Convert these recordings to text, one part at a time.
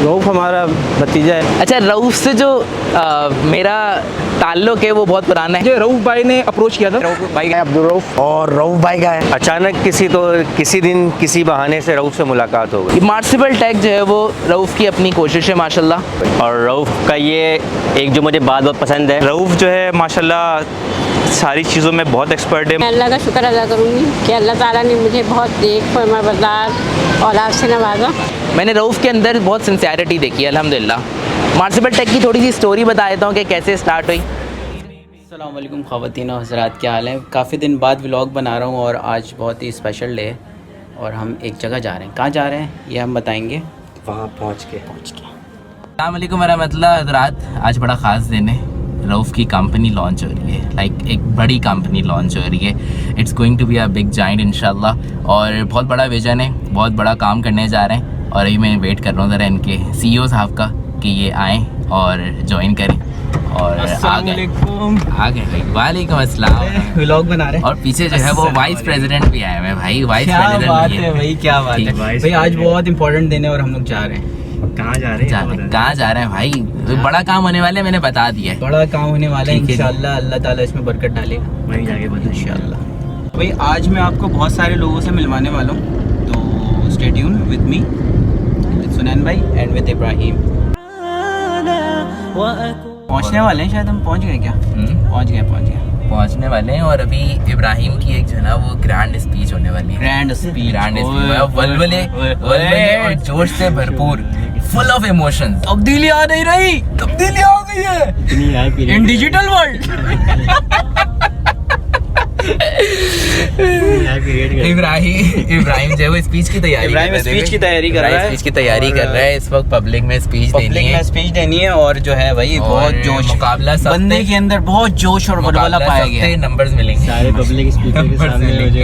रऊफ़ हमारा भतीजा है। अच्छा, रऊफ़ से जो मेरा ताल्लुक़ है वो बहुत पुराना है। मुझे रऊफ़ भाई ने अप्रोच किया था। रऊफ़ भाई का अब्दुल रऊफ़ और रऊफ़ भाई का है। अचानक किसी दिन किसी बहाने से रऊफ़ से मुलाकात हो गई। मार्सिबल टेक जो है वो रऊफ़ की अपनी कोशिश है माशाल्लाह। और रऊफ़ का ये एक जो मुझे बात बहुत पसंद है, रऊफ़ जो है माशाल्लाह सारी चीज़ों में बहुत एक्सपर्ट है। मैं अल्लाह का शुक्र अदा करूँगी कि अल्लाह ताला ने मुझे बहुत एक फरमाबरदार और आपसे नवाजा। मैंने रऊफ़ के अंदर बहुत सिंसियरिटी देखी है अल्हम्दुलिल्लाह। मार्सिबल टेक की थोड़ी सी स्टोरी बता देता हूँ कि कैसे स्टार्ट हुई। अस्सलाम वालेकुम ख़वातीन और हज़रात, क्या हाल है। काफ़ी दिन बाद व्लॉग बना रहा हूँ और आज बहुत ही स्पेशल डे है और हम एक जगह जा रहे हैं। कहाँ जा रहे हैं ये हम बताएंगे वहाँ पहुँच के। अस्सलाम वालेकुम वरहमतुल्लाह हज़रात। आज बड़ा ख़ास दिन है। रऊफ़ की कंपनी लॉन्च हो रही है, एक बड़ी कंपनी लॉन्च हो रही है। It's going to be a big giant इंशाल्लाह। और बहुत बड़ा विज़न है, बहुत बड़ा काम करने जा रहे हैं। और अभी मैं वेट कर रहा हूँ ज़रा इनके CEO साहब का कि ये आएँ और ज्वाइन करें। और आ गए भाई। वालेकुम अस्सलाम। व्लॉग बना रहे हैं और पीछे जो है वो वाइस प्रेसिडेंट भी आए हैं भाई। वाइस क्या प्रेसिडेंट बात भी है भाई, क्या बात है भाई। आज बहुत इंपॉर्टेंट दिन है और हम लोग जा रहे हैं। कहाँ जा रहे हैं? कहाँ जा रहे हैं भाई? बड़ा काम होने वाले, मैंने बता दिया है। बड़ा काम होने वाला है ठीक है। इंशाल्लाह। अल्लाह ताला इसमें बरकत डालेगा। वहीं जाके बता इंशाल्लाह। भाई आज मैं आपको बहुत सारे लोगों से मिलवाने वाला हूँ, तो stay tuned with me, with Sunain भाई एंड विद इब्राहिम। पहुँचने वाले हैं, शायद हम पहुँच गए क्या? पहुँच गए पहुंचने वाले हैं। और अभी इब्राहिम की एक जो है ना वो ग्रैंड स्पीच होने वाली है। ग्रैंड स्पीच वल्वले और जोश से भरपूर, फुल ऑफ इमोशंस। तब्दीली आ नहीं रही, तब्दीली आ गई है इन डिजिटल वर्ल्ड। इब्राहिम जो है वो स्पीच की तैयारी कर रहा है। इस वक्त पब्लिक में स्पीच देनी है और जो है भाई बहुत जोश, मुकाबला बंदे के अंदर बहुत जोश और बलबला पाया गया है। नंबर्स मिलेंगे सारे पब्लिक स्पीकर के सामने मुझे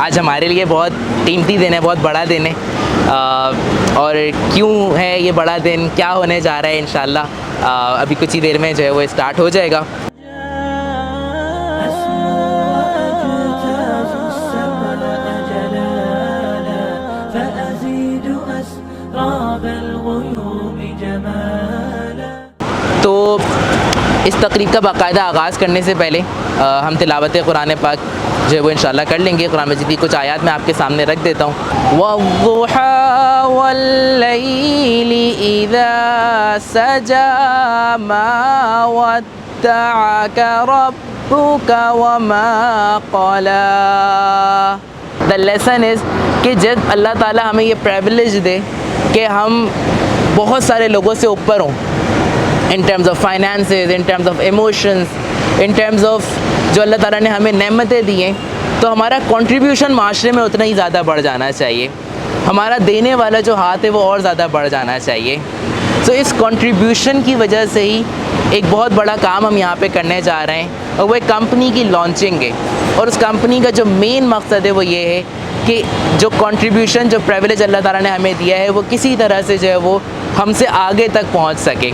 आज हमारे लिए बहुत कीमती दिन है, बहुत बड़ा दिन है। और क्यों है ये बड़ा दिन, क्या होने जा रहा है इंशाल्लाह अभी कुछ ही देर में जो है वो स्टार्ट हो जाएगा। तो इस तकरीब का बाकायदा आगाज़ करने से पहले हम तिलावत कुरान पाक जो है वो इंशाल्लाह कर लेंगे। कुरान मजीद की कुछ आयत मैं आपके सामने रख देता हूँ। वद्दुहा वल्लैली इज़ा सजा मा वद्दअका रब्बुका वमा क़ला। द लेसन इज़ कि जब अल्लाह ताला हमें ये प्रिविलेज दे कि हम बहुत सारे लोगों से ऊपर हों, in terms of finances, in terms of emotions, in terms of जो अल्लाह ताला ने हमें नेमतें दी हैं, तो हमारा कंट्रीब्यूशन माशरे में उतना ही ज़्यादा बढ़ जाना चाहिए। हमारा देने वाला जो हाथ है वो और ज़्यादा बढ़ जाना चाहिए। तो इस कंट्रीब्यूशन की वजह से ही एक बहुत बड़ा काम हम यहाँ पे करने जा रहे हैं और वो एक कंपनी की लॉन्चिंग है। और उस कंपनी का जो मेन मकसद है वो ये है कि जो कंट्रीब्यूशन, जो प्रिविलेज अल्लाह ताला ने हमें दिया है वो किसी तरह से जो है वो हमसे आगे तक पहुंच सके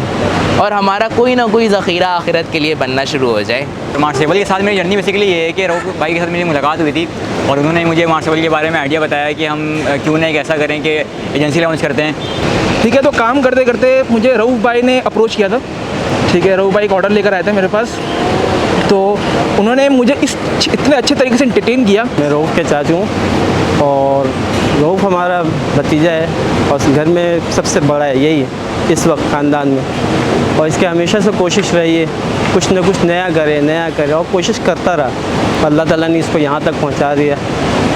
और हमारा कोई ना कोई ज़ख़ीरा आखिरत के लिए बनना शुरू हो जाए। मार्सिबल के साथ मेरी जर्नी बेसिकली ये है कि रऊफ़ भाई के साथ मेरी मुलाकात हुई थी और उन्होंने मुझे मार्सिबल के बारे में आइडिया बताया कि हम क्यों ना एक ऐसा करें कि एजेंसी लॉन्च करते हैं। ठीक है, तो काम करते करते मुझे रऊफ़ भाई ने अप्रोच किया था। ठीक है, रऊफ़ भाई एक ऑर्डर लेकर आए थे मेरे पास, तो उन्होंने मुझे इतने अच्छे तरीके से एंटरटेन किया। मैं रऊफ़ के चाचू हूँ और रऊफ़ हमारा भतीजा है और घर में सबसे बड़ा है यही इस वक्त ख़ानदान में। और इसके हमेशा से कोशिश रही है कुछ न कुछ नया करे और कोशिश करता रहा। अल्लाह ताला ने इसको यहाँ तक पहुँचा दिया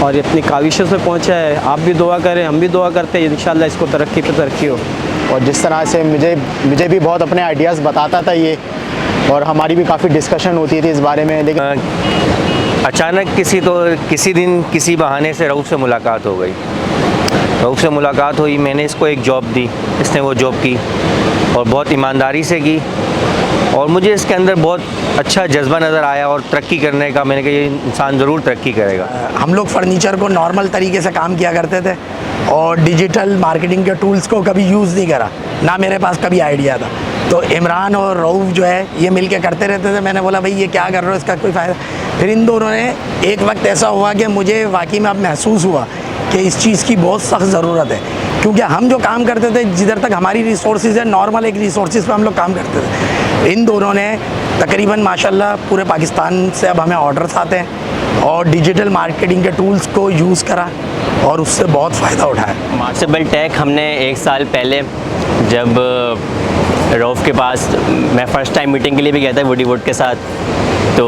और ये अपनी काविशों से पहुँचा है। आप भी दुआ करें, हम भी दुआ करते हैं, इंशाल्लाह इसको तरक्की पे तरक्की हो। और जिस तरह से मुझे भी बहुत अपने आइडियाज़ बताता था ये, और हमारी भी काफ़ी डिस्कशन होती थी इस बारे में। लेकिन अचानक किसी दिन किसी बहाने से रऊफ़ से मुलाकात हो गई। रऊफ़ से मुलाकात हुई, मैंने इसको एक जॉब दी, इसने वो जॉब की और बहुत ईमानदारी से की और मुझे इसके अंदर बहुत अच्छा जज्बा नज़र आया और तरक्की करने का। मैंने कहा ये इंसान ज़रूर तरक्की करेगा। हम लोग फर्नीचर को नॉर्मल तरीके से काम किया करते थे और डिजिटल मार्केटिंग के टूल्स को कभी यूज़ नहीं करा, ना मेरे पास कभी आइडिया था। तो इमरान और रऊफ़ जो है ये मिल के करते रहते थे। मैंने बोला भाई ये क्या कर रहे हो, इसका कोई फ़ायदा। फिर इन दोनों ने एक वक्त ऐसा हुआ कि मुझे वाकई में अब महसूस हुआ कि इस चीज़ की बहुत सख्त ज़रूरत है, क्योंकि हम जो काम करते थे जिधर तक हमारी रिसोर्सेज है नॉर्मल एक रिसोर्सेज पे हम लोग काम करते थे। इन दोनों ने तकरीबन माशाल्लाह पूरे पाकिस्तान से अब हमें ऑर्डर्स आते हैं और डिजिटल मार्केटिंग के टूल्स को यूज़ करा और उससे बहुत फ़ायदा उठाया। मार्सेबल टेक हमने 1 साल पहले जब रऊफ़ के पास मैं फ़र्स्ट टाइम मीटिंग के लिए भी गया था वुडी वुड के साथ, तो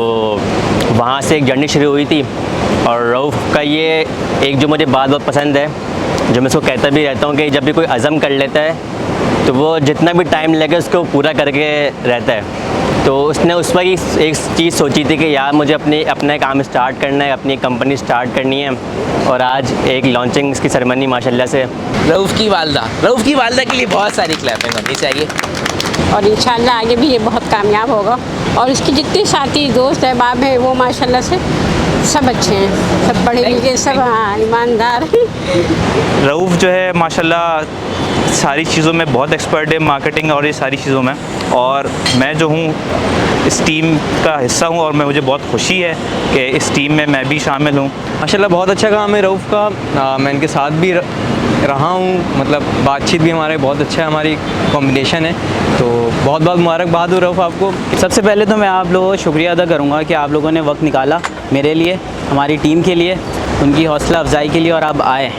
वहाँ से एक जर्नी शुरू हुई थी। और रऊफ़ का ये एक जो मुझे बात बहुत पसंद है, जो मैं उसको कहता भी रहता हूँ कि जब भी कोई अज़म कर लेता है तो वो जितना भी टाइम लगे उसको पूरा करके रहता है। तो उसने उस वक्त एक चीज़ सोची थी कि यार मुझे अपना काम स्टार्ट करना है, अपनी कंपनी स्टार्ट करनी है और आज एक लॉन्चिंग की सेरेमनी माशाल्लाह से। रऊफ़ की वालदा के लिए बहुत सारी क्लैपिंग होनी चाहिए और इंशाल्लाह आगे भी ये बहुत कामयाब होगा। और उसके जितने साथी दोस्त अहबाब हैं वो माशाल्लाह से सब अच्छे हैं, सब पढ़े लिखे, सब हाँ ईमानदार हैं। रऊफ़ जो है माशाल्लाह सारी चीज़ों में बहुत एक्सपर्ट है, मार्केटिंग और ये सारी चीज़ों में। और मैं जो हूँ इस टीम का हिस्सा हूँ और मुझे बहुत खुशी है कि इस टीम में मैं भी शामिल हूँ। माशाल्लाह बहुत अच्छा काम है रऊफ़ का। मैं इनके साथ भी रहा हूँ, मतलब बातचीत भी हमारे बहुत अच्छा है, हमारी कॉम्बिनेशन है। तो बहुत बहुत मुबारकबाद हो रऊफ़ आपको। सबसे पहले तो मैं आप लोगों का शुक्रिया अदा करूँगा कि आप लोगों ने वक्त निकाला मेरे लिए, हमारी टीम के लिए, उनकी हौसला अफजाई के लिए और आप आए।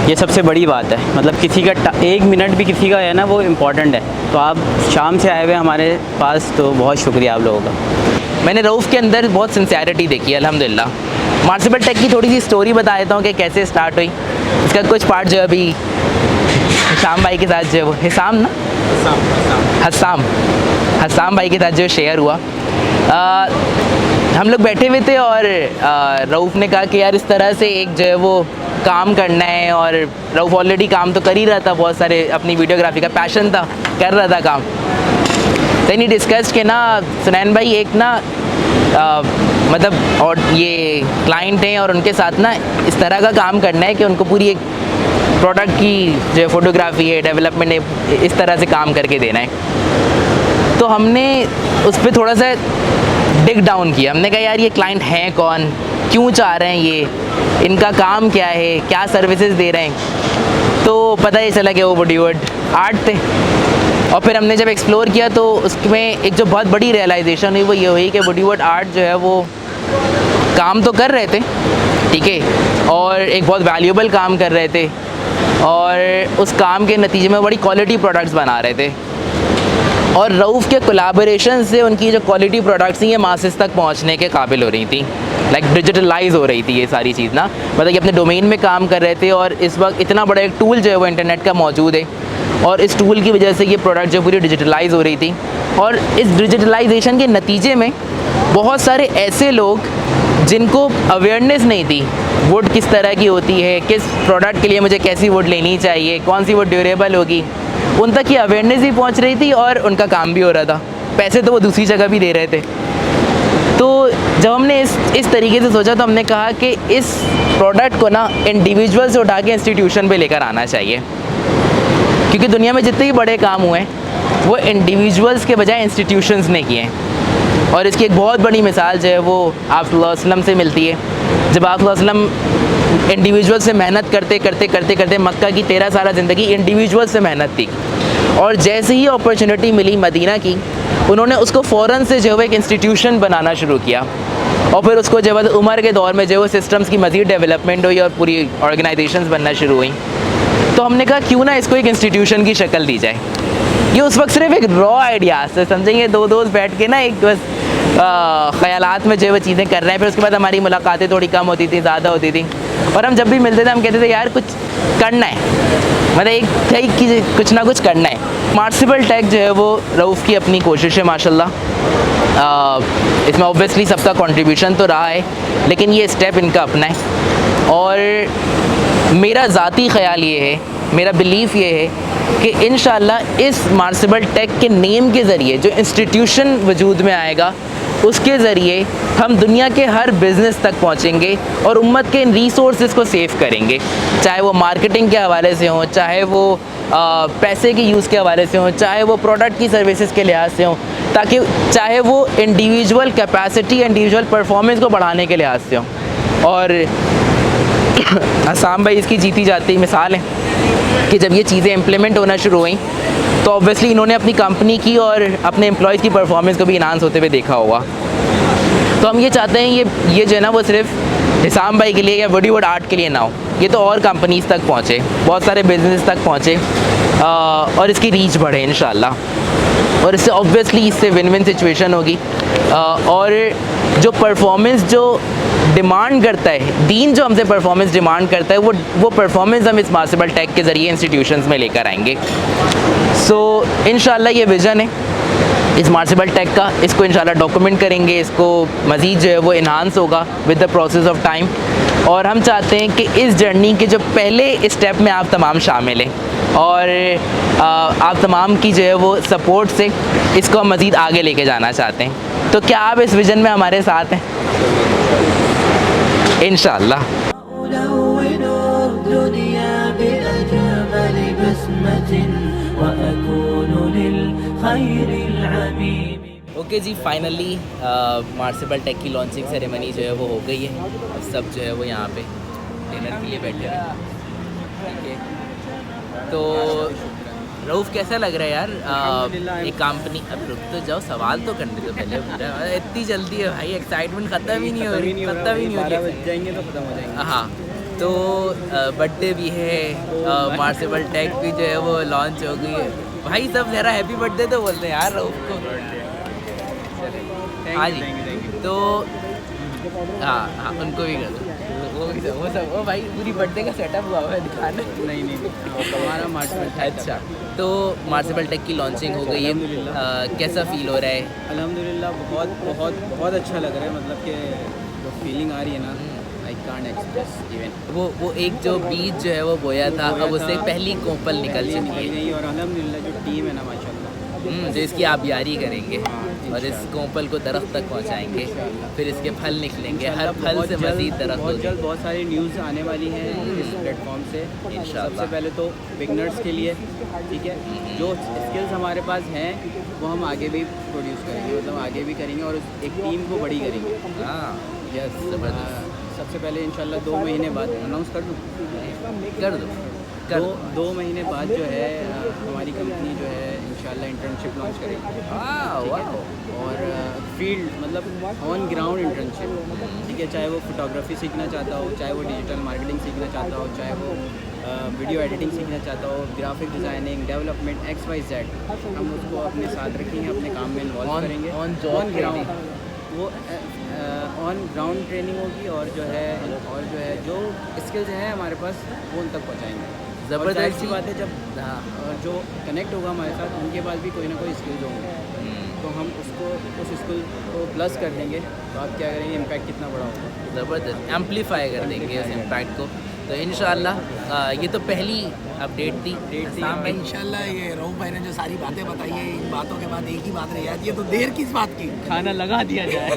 ये सबसे बड़ी बात है, मतलब किसी का 1 मिनट भी किसी का है ना वो इम्पॉर्टेंट है। तो आप शाम से आए हुए हमारे पास, तो बहुत शुक्रिया आप लोगों का। मैंने रऊफ़ के अंदर बहुत सिंसियरिटी देखी है अल्हम्दुलिल्लाह। मार्सेबल टेक की थोड़ी सी स्टोरी बता देता हूँ कि कैसे स्टार्ट हुई। इसका कुछ पार्ट जो अभी हिसाम भाई के साथ जो वो हसाम भाई के साथ जो शेयर हुआ। हम लोग बैठे हुए थे और रऊफ़ ने कहा कि यार इस तरह से एक जो है वो काम करना है, और रऊफ़ ऑलरेडी काम तो कर ही रहा था, बहुत सारे अपनी वीडियोग्राफी का पैशन था, कर रहा था काम। देन ही डिस्कस्ड कि ना सुनैन भाई एक ना मतलब और ये क्लाइंट हैं और उनके साथ ना इस तरह का काम करना है कि उनको पूरी एक प्रोडक्ट की जो फोटोग्राफी है, डेवलपमेंट है, इस तरह से काम करके देना है। तो हमने उस पर थोड़ा सा डिग डाउन किया। हमने कहा यार ये क्लाइंट हैं कौन, क्यों चाह रहे हैं ये, इनका काम क्या है, क्या सर्विसेज दे रहे हैं। तो पता ही चला कि वो बॉलीवुड आर्ट थे। और फिर हमने जब एक्सप्लोर किया तो उसमें एक जो बहुत बड़ी रियलाइजेशन हुई वो ये हुई कि बॉलीवुड आर्ट जो है वो काम तो कर रहे थे, ठीक है, और एक बहुत वैल्यूएबल काम कर रहे थे, और उस काम के नतीजे में बड़ी क्वालिटी प्रोडक्ट्स बना रहे थे। और रऊफ़ के कोलैबोरेशन से उनकी जो क्वालिटी प्रोडक्ट्स थी ये मासेस तक पहुंचने के काबिल हो रही थी, लाइक डिजिटलाइज हो रही थी ये सारी चीज़ ना, मतलब कि अपने डोमेन में काम कर रहे थे। और इस वक्त इतना बड़ा एक टूल जो है वो इंटरनेट का मौजूद है, और इस टूल की वजह से ये प्रोडक्ट जो पूरी डिजिटलाइज हो रही थी। और इस डिजिटलाइजेशन के नतीजे में बहुत सारे ऐसे लोग जिनको अवेयरनेस नहीं थी वुड किस तरह की होती है, किस प्रोडक्ट के लिए मुझे कैसी वुड लेनी चाहिए, कौन सी वुड ड्यूरेबल होगी, उन तक ये अवेयरनेस भी पहुंच रही थी और उनका काम भी हो रहा था। पैसे तो वो दूसरी जगह भी दे रहे थे। तो जब हमने इस तरीके से सोचा तो हमने कहा कि इस प्रोडक्ट को ना इंडिविजुअल से उठा के इंस्टीट्यूशन पे लेकर आना चाहिए, क्योंकि दुनिया में जितने भी बड़े काम हुए हैं वो इंडिविजुअल्स के बजाय इंस्टीट्यूशंस ने किए हैं। और इसकी एक बहुत बड़ी मिसाल जो है वो आप सल्लल्लाहु अलैहि वसल्लम से मिलती है। जब आप सल्लल्लाहु अलैहि वसल्लम इंडिविजुअल से मेहनत करते मक्का की 13 साल ज़िंदगी इंडिविजुअल से मेहनत थी, और जैसे ही अपॉर्चुनिटी मिली मदीना की, उन्होंने उसको फ़ौरन से जो है एक इंस्टीट्यूशन बनाना शुरू किया। और फिर उसको जब उमर के दौर में जो वो सिस्टम्स की मज़ीद डेवलपमेंट हुई और पूरी ऑर्गेनाइजेशंस बनना शुरू हुई। तो हमने कहा क्यों ना इसको एक इंस्टीट्यूशन की शक्ल दी जाए। ये उस वक्त सिर्फ एक रॉ आइडिया से समझेंगे, दो दोस्त बैठ के ना एक बस ख़यालात में जो वो चीज़ें कर रहे हैं। फिर उसके बाद हमारी मुलाकातें थोड़ी कम होती थी, ज़्यादा होती थी, और हम जब भी मिलते थे हम कहते थे यार कुछ करना है, मतलब एक था कि कुछ ना कुछ करना है। मार्सिबल टेक जो है वो रऊफ़ की अपनी कोशिश है माशाल्लाह। इसमें ऑब्वियसली सबका कंट्रीब्यूशन तो रहा है, लेकिन ये स्टेप इनका अपना है। और मेरा ज़ाती ख़याल ये है, मेरा बिलीफ़ ये है कि इंशाअल्लाह इस मार्सिबल टेक के नेम के ज़रिए जो इंस्टीट्यूशन वजूद में आएगा, उसके ज़रिए हम दुनिया के हर बिज़नेस तक पहुँचेंगे और उम्मत के इन रिसोर्सेज़ को सेव करेंगे, चाहे वो मार्केटिंग के हवाले से हों, चाहे वो पैसे के यूज़ के हवाले से हों, चाहे वो प्रोडक्ट की सर्विसेज के लिहाज से हों, ताकि चाहे वो इंडिविजुअल कैपेसिटी, इंडिविजुअल परफॉर्मेंस को बढ़ाने के लिहाज से हों। और असाम भाई इसकी जीती जाती मिसाल है कि जब ये चीज़ें इम्प्लीमेंट होना शुरू हुई तो ऑब्वियसली इन्होंने अपनी कंपनी की और अपने एम्प्लॉयज़ की परफॉर्मेंस को भी इन्हांस होते हुए देखा होगा। तो हम ये चाहते हैं ये जो है ना वो सिर्फ हिसाम भाई के लिए या बॉलीवुड आर्ट के लिए ना हो, ये तो और कंपनीज़ तक पहुँचे, बहुत सारे बिजनेस तक पहुँचे और इसकी रीच बढ़े इंशाल्लाह। और इससे ऑब्वियसली इससे विन विन सिचुएशन होगी। और जो परफॉर्मेंस जो डिमांड करता है, दीन जो हमसे परफॉर्मेंस डिमांड करता है, वो परफॉर्मेंस हम इस मार्सिबल टेक के ज़रिए इंस्टीट्यूशंस में लेकर आएंगे। सो इंशाल्लाह ये विज़न है इस मार्सिबल टेक का, इसको इंशाल्लाह डॉक्यूमेंट करेंगे, इसको मज़ीद जो है वो इन्हांस होगा with the process of time. और हम चाहते हैं कि इस जर्नी के जो पहले स्टेप में आप तमाम शामिल हैं और आप तमाम की जो है वो सपोर्ट से इसको हम मज़ीद आगे लेके जाना चाहते हैं। तो क्या आप इस विज़न में हमारे साथ हैं? इंशाल्लाह। ओके जी, फाइनली मार्सिबल टेक की लॉन्चिंग सेरेमनी जो है वो हो गई है। अब सब जो है वो यहाँ पे डिनर के लिए बैठे हैं, ठीक है। तो रऊफ़ कैसा लग रहा है यार एक कंपनी? अब रुक तो जाओ, सवाल तो करने दो पहले। इतनी जल्दी है भाई, एक्साइटमेंट ख़त्म ही नहीं हो रही, ख़त्म ही नहीं हो रही, जाएंगे तो ख़त्म हो जाएंगे। हाँ, तो बर्थडे भी है, मार्सिबल टेक भी जो है वो लॉन्च हो गई है भाई। सब ज़रा हैप्पी बर्थडे तो बोलते हैं यार रऊफ़ को। हाँ जी, तो हाँ उनको भी कर दो, वो सब वो भाई पूरी बर्थडे का सेटअप हुआ है दिखाना। नहीं हमारा मार्सिबल। अच्छा, तो मार्सिबल टेक की लॉन्चिंग हो गई है, कैसा फील हो रहा है? अल्हम्दुलिल्लाह बहुत बहुत बहुत अच्छा लग रहा है। मतलब कि जो फीलिंग आ रही है ना, आई कांट एक्सप्रेस इवन। वो एक जो बीज जो है वो बोया था, अब उससे पहली कोपल निकल चुकी है। और अल्हम्दुलिल्लाह जो टीम है ना माशाल्लाह, जो इसकी आप यारी करेंगे और इस कोपल को दरख्त तक पहुंचाएंगे, फिर इसके फल निकलेंगे, हर फल से मज़ीद दरख्त। बहुत जल्द बहुत सारी न्यूज़ आने वाली हैं इस प्लेटफॉर्म से इंशाल्लाह। सबसे पहले तो बिगनर्स के लिए, ठीक है, जो स्किल्स हमारे पास हैं वो हम आगे भी प्रोड्यूस करेंगे, मतलब आगे भी करेंगे और एक टीम को बड़ी करेंगे। हाँ यस, सबसे पहले इंशाल्लाह 2 महीने बाद अनाउंस कर दूँ, कर दो। 2 महीने बाद जो है हमारी कंपनी जो है इंशाल्लाह इंटर्नशिप लॉन्च करेगी। और फील्ड मतलब ऑन ग्राउंड इंटर्नशिप, ठीक है, चाहे वो फोटोग्राफी सीखना चाहता हो, चाहे वो डिजिटल मार्केटिंग सीखना चाहता हो, चाहे वो वीडियो एडिटिंग सीखना चाहता हो, ग्राफिक डिज़ाइनिंग, डेवलपमेंट XYZ, हम उसको अपने साथ रखेंगे, अपने काम में इन्वॉल्व करेंगे। ऑन ग्राउंड वो ऑन ग्राउंड ट्रेनिंग होगी और जो है जो स्किल्स हैं हमारे पास वो उन तक पहुँचाएंगे। ज़बरदस्त सी बात है, जब जो कनेक्ट होगा हमारे साथ उनके पास भी कोई ना कोई स्किल्स होंगे, तो हम उस स्किल को प्लस कर देंगे। तो आप क्या करेंगे, इम्पैक्ट कितना बड़ा होगा, ज़बरदस्त एम्पलीफाई कर देंगे उस इम्पैक्ट को। तो इंशाल्लाह ये तो पहली अपडेट थी। इंशाल्लाह ये रऊफ़ भाई ने जो सारी बातें बताई है, इन बातों के बाद एक ही बात रह जाती है, तो देर किस बात की, खाना लगा दिया जाए।